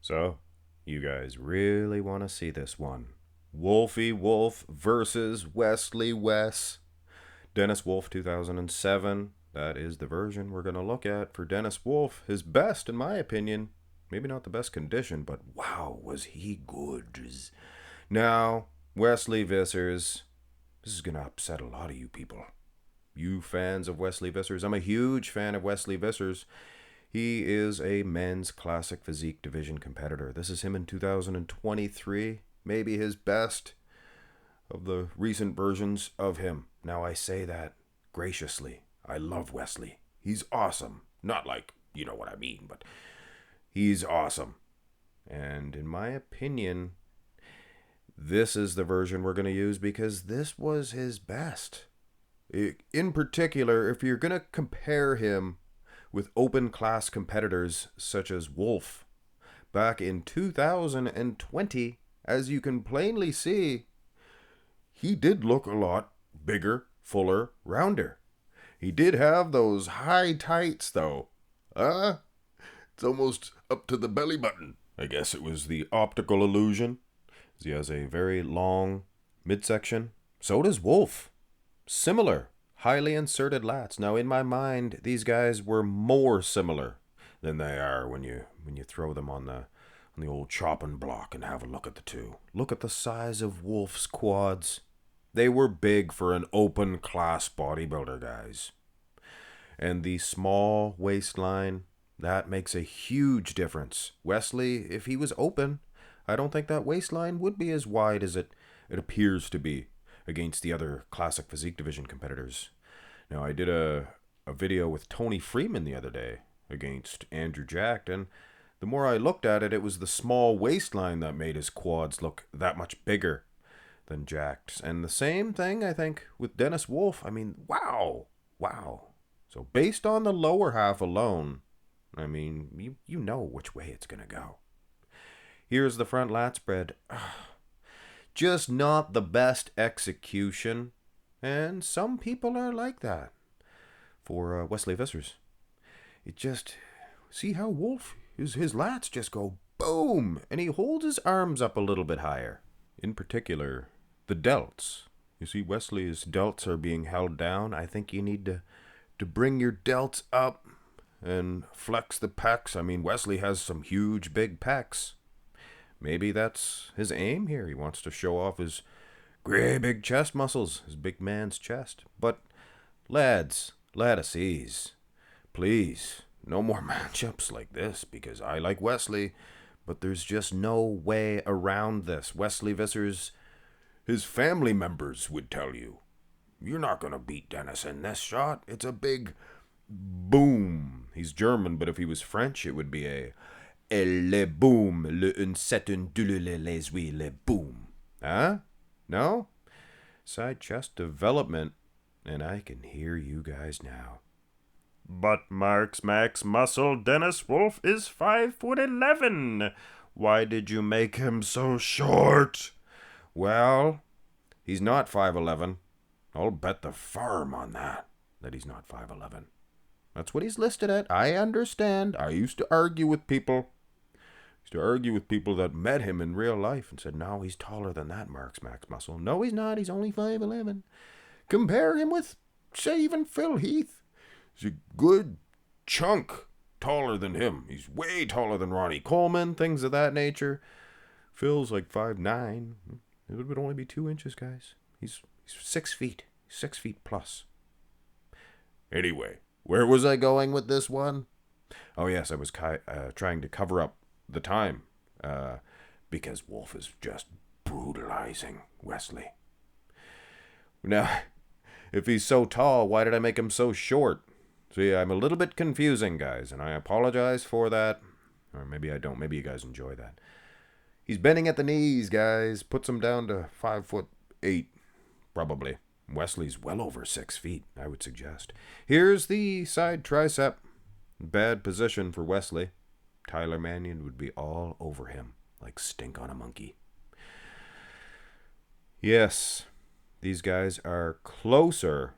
So, you guys really want to see this one. Wolfie Wolf versus Wesley Wess. Dennis Wolf 2007. That is the version we're going to look at for Dennis Wolf. His best, in my opinion. Maybe not the best condition, but wow, was he good. Now, Wesley Vissers. This is going to upset a lot of you people. You fans of Wesley Vissers. I'm a huge fan of Wesley Vissers. He is a men's classic physique division competitor. This is him in 2023. Maybe his best of the recent versions of him. Now I say that graciously. I love Wesley. He's awesome. Not like, you know what I mean, but he's awesome. And in my opinion, this is the version we're going to use because this was his best. In particular, if you're going to compare him with open class competitors such as Wolf back in 2020, as you can plainly see, he did look a lot bigger, fuller, rounder. He did have those high tights though. It's almost up to the belly button. I guess it was the optical illusion. He has a very long midsection. So does Wolf. Similar, highly inserted lats. Now, in my mind, these guys were more similar than they are when you throw them on the old chopping block and have a look at the two. Look at the size of Wolf's quads. They were big for an open class bodybuilder, guys. And the small waistline, that makes a huge difference. Wesley, if he was open, I don't think that waistline would be as wide as it appears to be against the other classic physique division competitors. Now, I did a video with Tony Freeman the other day against Andrew Jacked, and the more I looked at it, it was the small waistline that made his quads look that much bigger than Jacked. And the same thing, I think, with Dennis Wolf. I mean, wow. So based on the lower half alone, I mean, you know which way it's going to go. Here's the front lat spread. Just not the best execution. And some people are like that. For Wesley Vissers. It just... See how Wolf, his lats just go boom. And he holds his arms up a little bit higher. In particular, the delts. You see, Wesley's delts are being held down. I think you need to bring your delts up and flex the pecs. I mean, Wesley has some huge, big pecs. Maybe that's his aim here. He wants to show off his great big chest muscles, his big man's chest. But, laddies, please, no more matchups like this, because I like Wesley, but there's just no way around this. Wesley Vissers, his family members would tell you, you're not going to beat Dennis in this shot. It's a big boom. He's German, but if he was French, it would be a le boom, le un set un deux les huit, le boom. Huh? No? Side chest development, and I can hear you guys now. But Mark's max muscle Dennis Wolf is 5'11". Why did you make him so short? Well, he's not 5'11". I'll bet the farm on that he's not 5'11". That's what he's listed at. I understand. I used to argue with people. That met him in real life and said, no, he's taller than that, Mark's max muscle. No, he's not. He's only 5'11". Compare him with, say, even Phil Heath. He's a good chunk taller than him. He's way taller than Ronnie Coleman, things of that nature. Phil's like 5'9". It would only be 2 inches, guys. He's 6 feet. 6 feet plus. Anyway, where was I going with this one? Oh, yes, I was trying to cover up the time because Wolf is just brutalizing Wesley. Now, if he's so tall, why did I make him so short? See, I'm a little bit confusing, guys, and I apologize for that. Or maybe I don't. Maybe you guys enjoy that. He's bending at the knees, guys. Puts him down to 5'8", probably. Wesley's well over 6 feet, I would suggest. Here's the side tricep. Bad position for Wesley. Tyler Mannion would be all over him, like stink on a monkey. Yes, these guys are closer,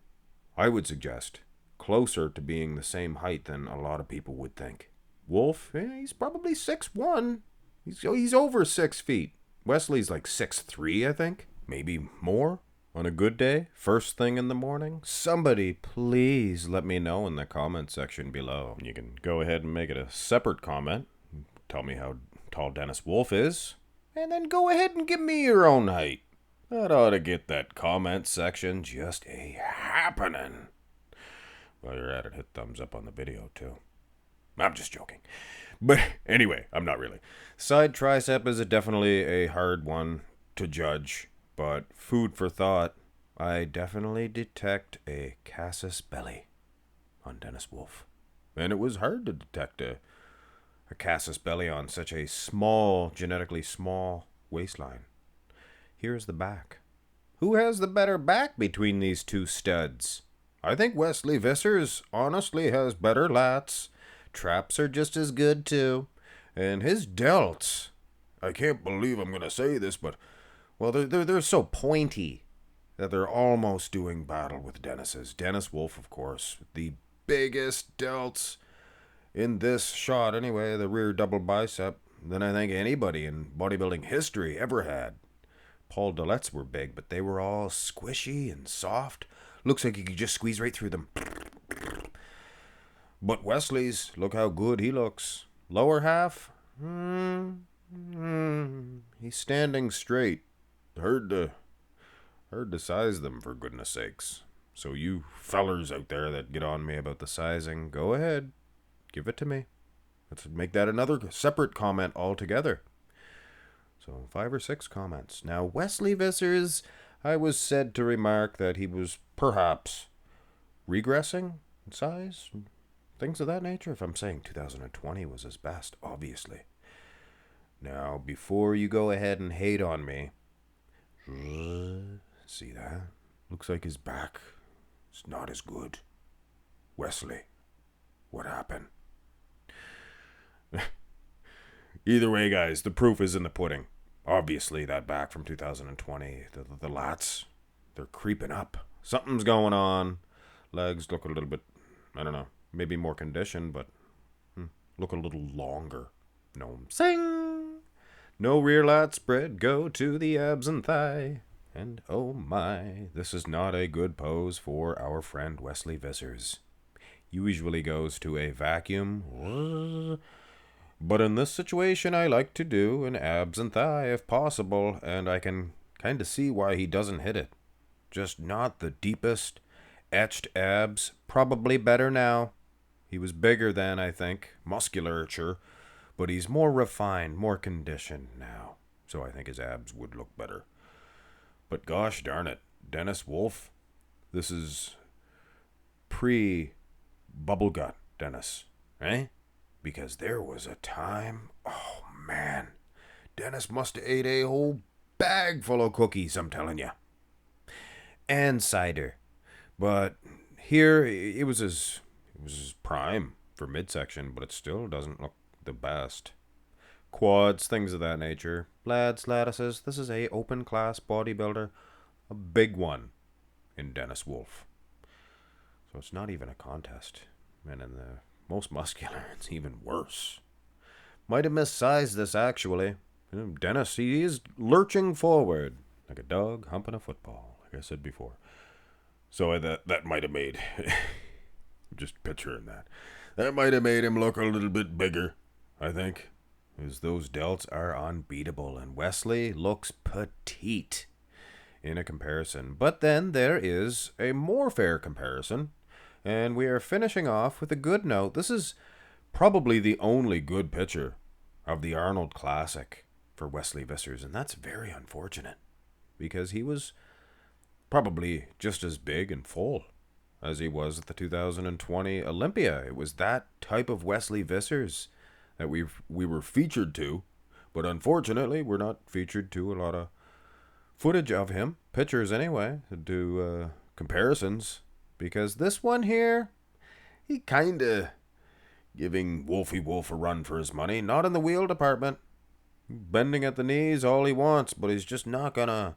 I would suggest, closer to being the same height than a lot of people would think. Wolf, he's probably 6'1", He's over 6 feet. Wesley's like 6'3", I think. Maybe more on a good day, first thing in the morning. Somebody please let me know in the comment section below. You can go ahead and make it a separate comment. Tell me how tall Dennis Wolf is. And then go ahead and give me your own height. That ought to get that comment section just a happening. While you're at it, hit thumbs up on the video too. I'm just joking. But anyway, I'm not really. Side tricep is definitely a hard one to judge, but food for thought. I definitely detect a casus belli on Dennis Wolf. And it was hard to detect a casus belli on such a small, genetically small waistline. Here's the back. Who has the better back between these two studs? I think Wesley Vissers honestly has better lats. Traps are just as good too. And his delts, I can't believe I'm going to say this, but, well, they're so pointy that they're almost doing battle with Dennis's. Dennis Wolf, of course, the biggest delts in this shot anyway, the rear double bicep, than I think anybody in bodybuilding history ever had. Paul Dillet's were big, but they were all squishy and soft. Looks like you could just squeeze right through them. But Wesley's, look how good he looks. Lower half, he's standing straight. Hard to size them, for goodness sakes. So you fellers out there that get on me about the sizing, go ahead. Give it to me. Let's make that another separate comment altogether. So 5 or 6 comments. Now, Wesley Vissers, I was said to remark that he was perhaps regressing in size, things of that nature. If I'm saying 2020 was his best, obviously. Now, before you go ahead and hate on me, see that? Looks like his back is not as good. Wesley, what happened? Either way, guys, the proof is in the pudding. Obviously, that back from 2020, the lats, they're creeping up. Something's going on. Legs look a little bit, I don't know, maybe more conditioned, but look a little longer. No sing. No rear lat spread, go to the abs and thigh. And oh my, this is not a good pose for our friend Wesley Vissers. Usually goes to a vacuum. But in this situation, I like to do an abs and thigh if possible, and I can kind of see why he doesn't hit it. Just not the deepest etched abs. Probably better now. He was bigger then, I think, musculature, but he's more refined, more conditioned now. So I think his abs would look better. But gosh darn it, Dennis Wolf, this is pre-bubble gut Dennis, eh? Because there was a time, oh man, Dennis must have ate a whole bag full of cookies, I'm telling you. And cider. But here, it was his prime for midsection, but it still doesn't look the best. Quads, things of that nature. Lads, lattices, this is a open class bodybuilder. A big one in Dennis Wolf. So it's not even a contest. And in the most muscular, it's even worse. Might have missized this, actually. Dennis, he is lurching forward like a dog humping a football, like I said before. So that might have made, just picturing that. That might have made him look a little bit bigger, I think. Because those delts are unbeatable, and Wesley looks petite in a comparison. But then there is a more fair comparison. And we are finishing off with a good note. This is probably the only good picture of the Arnold Classic for Wesley Vissers, and that's very unfortunate because he was probably just as big and full as he was at the 2020 Olympia. It was that type of Wesley Vissers that we were featured to, but unfortunately we're not featured to a lot of footage of him, pictures anyway, to do comparisons. Because this one here, he kinda giving Wolfie Wolf a run for his money. Not in the wheel department. Bending at the knees all he wants, but he's just not gonna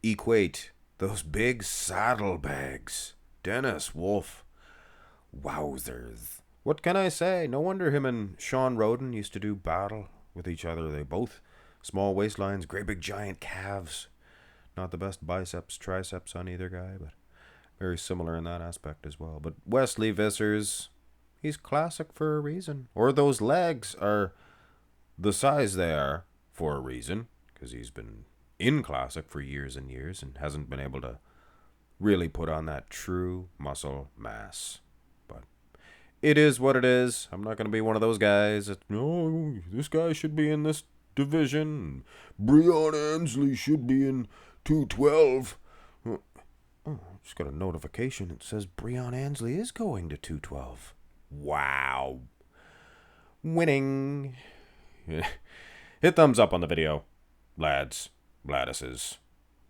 equate those big saddlebags. Dennis Wolf. Wowzers. What can I say? No wonder him and Sean Roden used to do battle with each other. They both small waistlines, great big giant calves. Not the best biceps, triceps on either guy, but very similar in that aspect as well. But Wesley Vissers, he's classic for a reason. Or those legs are the size they are for a reason, because he's been in classic for years and years and hasn't been able to really put on that true muscle mass. But it is what it is. I'm not going to be one of those guys that, no, this guy should be in this division. Breon Ansley should be in 212. Oh, I just got a notification. It says Breon Ansley is going to 212. Wow. Winning. Hit thumbs up on the video, lads, laddises.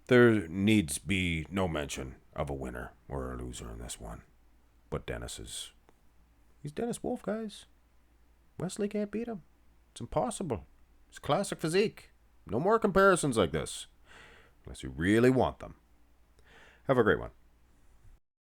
There needs be no mention of a winner or a loser in this one. But he's Dennis Wolf, guys. Wesley can't beat him. It's impossible. It's classic physique. No more comparisons like this. Unless you really want them. Have a great one.